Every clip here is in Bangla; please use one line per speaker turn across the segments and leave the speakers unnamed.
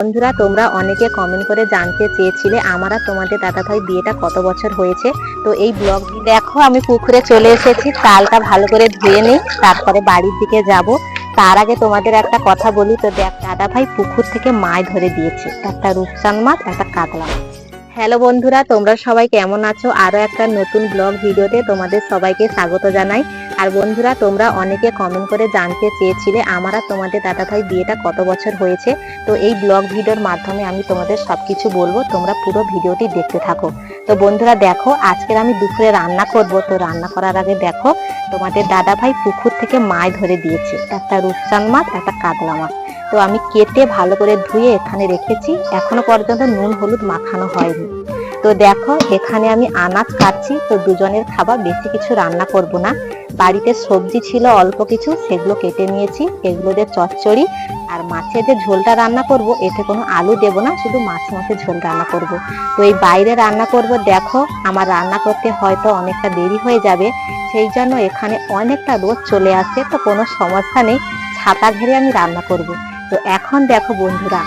বন্ধুরা, তোমরা অনেকে কমেন্ট করে জানতে চেয়েছিলে আমার আর তোমাদের দাদাভাই বিয়েটা কত বছর হয়েছে। তো এই ব্লগ দেখো, আমি পুকুরে চলে এসেছি। চালটা ভালো করে ধুয়ে নিই, তারপরে বাড়ির দিকে যাব। তার আগে তোমাদের একটা কথা বলি। তো দেখ, দাদাভাই পুকুর থেকে মাছ ধরে দিয়েছে, একটা রূপচাঁদ মাছ, একটা কাতলা মাছ। হ্যালো বন্ধুরা, তোমরা সবাই কেমন আছো? আরো একটা নতুন ব্লগ ভিডিওতে তোমাদের সবাইকে স্বাগত জানাই। আর বন্ধুরা, তোমরা অনেকে কমেন্ট করে জানতে চেয়েছিলে আমার আর তোমাদের দাদাভাই বিয়েটা কত বছর হয়েছে। তো এই ব্লগ ভিডিওর মাধ্যমে আমি তোমাদের সবকিছু বলবো, তোমরা পুরো ভিডিওটি দেখতে থাকো। তো বন্ধুরা দেখো, আজকের আমি দুপুরে রান্না করব। তো রান্না করার আগে দেখো, তোমাদের দাদাভাই পুকুর থেকে মাছ ধরে দিয়েছে, একটা রূপচাঁদ মাছ, একটা কাতলা মাছ। তো আমি কেটে ভালো করে ধুয়ে এখানে রেখেছি, এখনো পর্যন্ত নুন হলুদ মাখানো হয়নি। তো দেখো, এখানে আমি আনাজ কাটছি। তো দুজনের খাবার, বেশি কিছু রান্না করব না। বাড়িতে সবজি ছিল অল্প কিছু, সেগুলো কেটে নিয়েছি। এগুলো দিয়ে চচ্চড়ি আর মাছের যে ঝোলটা রান্না করব, এতে কোনো আলু দেব না, শুধু মাছের ঝোল রান্না করব। তো এই বাইরে রান্না করব। দেখো, আমার রান্না করতে হয়তো অনেকটা দেরি হয়ে যাবে, সেই জন্য এখানে অনেকটা রোদ চলে আসছে। তো কোনো সমস্যা নেই, ছাতা ঘিরে আমি রান্না করব। তো এখন দেখো বন্ধুরা,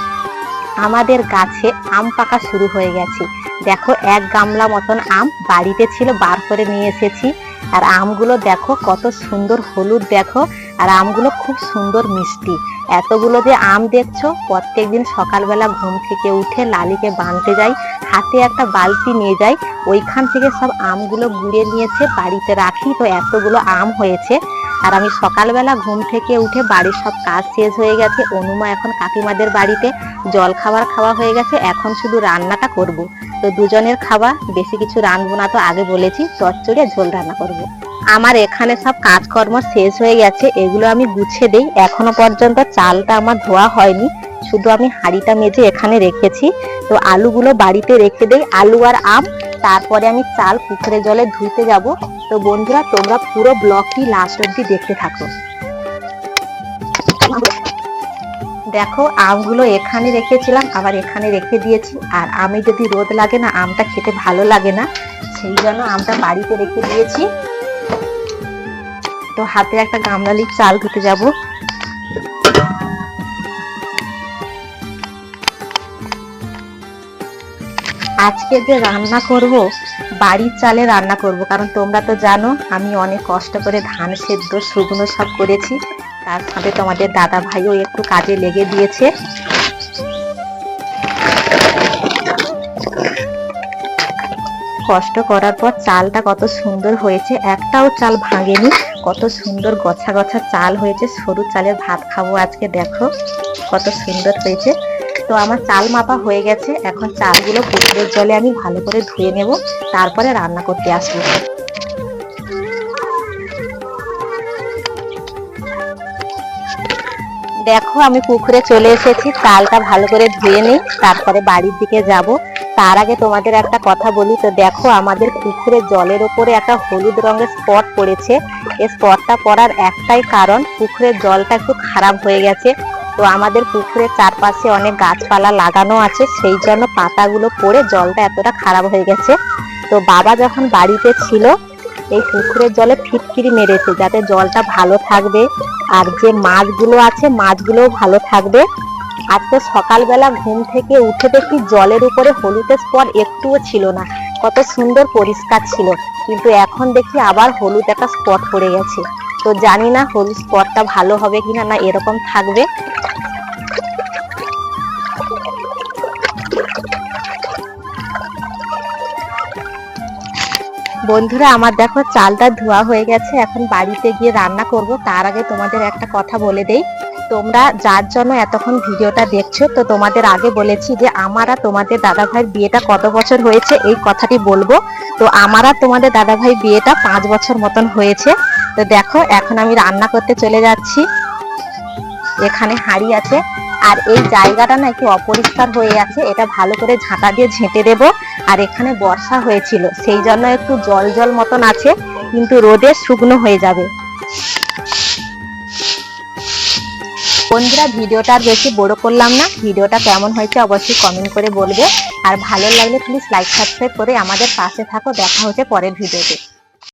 আমাদের গাছে আম পাকা শুরু হয়ে গেছে। দেখো, এক গামলা মতন আম বাড়িতে ছিল, বার করে নিয়ে এসেছি। আর আমগুলো দেখো কত সুন্দর হলুদ, দেখো। আর আমগুলো খুব সুন্দর মিষ্টি। এতগুলো যে আম দেখছো, প্রত্যেকদিন সকালবেলা ঘুম থেকে উঠে লালিকে বাঁধতে যাই, হাতে একটা বালতি নিয়ে যাই, ওইখান থেকে সব আমগুলো গুঁড়ে নিয়েছে, বাড়িতে রাখি। তো এতগুলো আম হয়েছে। আর আমি সকালবেলা ঘুম থেকে উঠে বাড়ির সব কাজ শেষ হয়ে গেছে। অনুমা এখন কাকিমাদের বাড়িতে জল খাবার খাওয়া হয়ে গেছে, এখন শুধু রান্নাটা করব। তো দুজনের খাবার, বেশি কিছু রাঁধবো না। তো আগে বলেছি চচ্চড়ি ঝোল রান্না করব। আমার এখানে সব কাজকর্ম শেষ হয়ে গেছে, এগুলো আমি গুছিয়ে দেই। এখনো পর্যন্ত চালটা আমার ধোয়া হয়নি, শুধু আমি হাঁড়িটা মেজে এখানে রেখেছি। তো আলুগুলো বাড়িতে রেখে দেই, আলু আর আম। তারপরে আমি চাল পুকুরে জলে ধুইতে যাব। তো বন্ধুরা, তোমরা পুরো ব্লগটি লাস্ট অবধি দেখতে থাকো। দেখো, আমগুলো এখানে রেখেছিলাম, আবার এখানে রেখে দিয়েছি। আর আমি যদি রোদ লাগে না, আমটা খেতে ভালো লাগে না, সেই জন্য আমটা বাড়িতে রেখে দিয়েছি। তো হাতে একটা গামলালি চাল ধুতে যাব। আজকে যে রান্না করব, বাড়ির চালে রান্না করব। কারণ তোমরা তো জানো, আমি অনেক কষ্ট করে ধান সেদ্ধ শুকনো সব করেছি। তার সাথে তোমাদের দাদা ভাইও একটু কাজে লেগে দিয়েছে। কষ্ট করার পর চালটা কত সুন্দর হয়েছে, একটাও চাল ভাঙেনি। কত সুন্দর গছা গছা চাল হয়েছে, সরু চালের ভাত খাবো আজকে। দেখো কত সুন্দর হয়েছে। তো আমার চাল মাপা হয়ে গেছে, এখন চালগুলো পুকুরের জলে আমি ভালো করে ধুয়ে নেব, তারপরে রান্না করতে আসবো। দেখো, আমি পুকুরে চলে এসেছি, চালটা ভালো করে ধুয়ে নিই, তারপরে বাড়ির দিকে যাব। তার আগে তোমাদের একটা কথা বলি। তো দেখো, আমাদের পুকুরে জলের ওপরে একটা হলুদ রঙের স্পট পড়েছে। এই স্পটটা পড়ার একটাই কারণ, পুকুরের জলটা একটু খারাপ হয়ে গেছে। তো আমাদের পুকুরের চারপাশে অনেক গাছপালা লাগানো আছে, সেই জন্য পাতাগুলো পড়ে জলটা এতটা খারাপ হয়ে গেছে। তো বাবা যখন বাড়িতে ছিল, এই পুকুরের জলে ফিটকিরি মেরেছে, যাতে জলটা ভালো থাকবে, আর যে মাছগুলো আছে মাছগুলোও ভালো থাকবে। আজকে সকালবেলা ঘুম থেকে উঠে দেখি জলের উপরে হলুদের স্পট একটুও ছিল না, কত সুন্দর পরিষ্কার ছিল। কিন্তু এখন দেখি আবার হলুদ একটা স্পট পড়ে গেছে। তো জানি না হলুদ স্পটটা ভালো হবে কিনা, না এরকম থাকবে। বন্ধুরা, আমার দেখো চালটা ধোয়া হয়ে গেছে, এখন বাড়িতে গিয়ে রান্না করব। তার আগে তোমাদের একটা কথা বলে দেই। তোমরা যার জন্য এতক্ষণ ভিডিওটা দেখছো, তো তোমাদের আগে বলেছি যে আমার আর তোমাদের দাদা ভাইয়ের বিয়েটা কত বছর হয়েছে, এই কথাটি বলবো। তো আমার আর তোমাদের দাদা ভাই বিয়েটা 5 বছর মতন হয়েছে। তো দেখো, এখন আমি রান্না করতে চলে যাচ্ছি। এখানে হাঁড়ি আছে, আর এই জায়গাটা না একটু অপরিষ্কার হয়ে আছে, এটা ভালো করে ঝাঁটা দিয়ে ঝেঁটে দেব। আর এখানে বর্ষা হয়েছিল, সেই জন্য একটু জল জল মতন আছে, কিন্তু রোদে শুকনো হয়ে যাবে। বন্ধুরা, ভিডিওটা আর বেশি বড় করলাম না। ভিডিওটা কেমন হয়েছে অবশ্যই কমেন্ট করে বলবে। আর ভালো লাগলে প্লিজ লাইক সাবস্ক্রাইব করে আমাদের পাশে থাকো। দেখা হচ্ছে পরের ভিডিওতে।